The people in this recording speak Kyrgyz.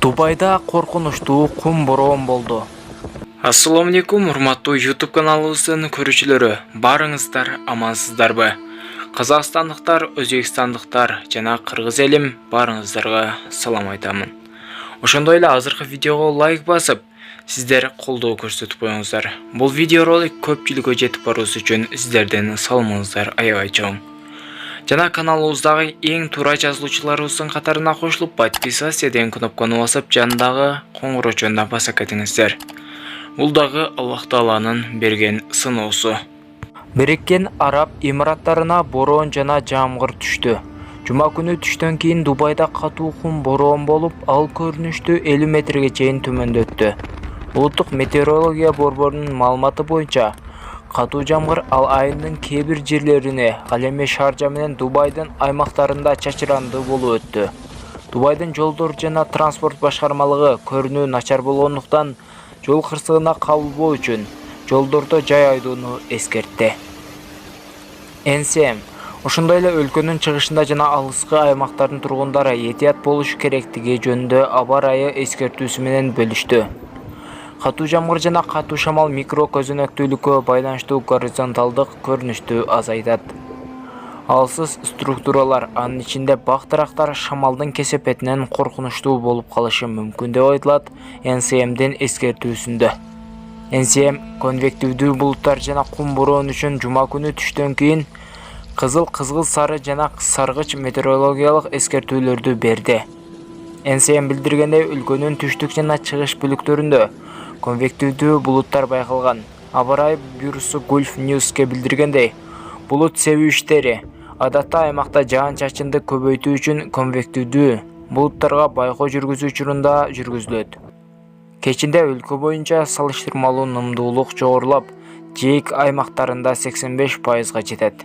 Дубайда коркунучтуу кум бороон болду. Ассаламу алейкум, урматтуу YouTube каналыбыздын көрүүчүлөрү. Барыңыздар амансыздарбы? Казакстандыктар, өзбекстандыктар жана кыргыз элим барыңыздарга салам айтамын. Ошондой эле азыркы видеого лайк басып, сиздер колдоо көрсөтүп коюңуздар. Бул видеоролик көпчүлүккө жетип баруусу үчүн сиздердин салымыңыздар аябай чоң. Жана каналыбыздагы эң туура жазылуучуларыбыздын катарына кошулуп, подписаться деген кнопканы басып, жандагы коңгурочондо баса кетиңиздер. Бул дагы Аллах Тааланын берген сыноосу. Бириккен Араб Эмираттарына бороон жана жамгыр түштү. Жума күнү түштөн кийин Дубайда катуу кум бороон болуп, ал көрүнүштү 50 метрге чейин төмөндөттү. Улуттук метеорология борборунун маалыматы боюнча, катуу жамгыр ал айындын кээ бир жерлерине, ал эми Шаржа менен Дубайдын аймактарында чачырандуу болуп өттү. Дубайдын жолдор жана транспорт башкармалыгы көрүнүү начар болгондуктан жол кырсыгына кабылбоо үчүн жолдордо жай айдоону эскертти. НСМ ошондой эле өлкөнүн чыгышында жана алыскы аймактардын тургундары этият болушу керектиги жөнүндө аба ырайы эскертүүсү менен бөлүштү. Катуу жамгыр жана катуу шамал микро көзөнөктүүлүккө байланыштуу горизонталдык көрүнүштү азайтат. Алсыз структуралар, анын ичинде бак-дарактар шамалдын кесепетинен коркунучтуу болуп калышы мүмкүн деп айтылат НСМдин эскертүүсүндө. НСМ конвективдүү булуттар жана кум бороон үчүн жума күнү түштөн кийин кызыл, кызгыл сары жана саргыч метеорологиялык эскертүүлөрдү берди. НСМ билдиргендей, өлкөнүн түштүк жана чыгыш бөлүктөрүндө конвективдүү булуттар байкалган. Аба ырайы бюросу Gulf News'ке билдиргендей, булут себүштери адатта аймакта жаан-чачынды көбөйтүү үчүн конвективдүү булуттарга байкоо жүргүзүү учурунда жүргүзүлөт. Кечинде өлкө боюнча салыштырмалуу нымдуулук жогорулап, жээк аймактарында 85%га жетет.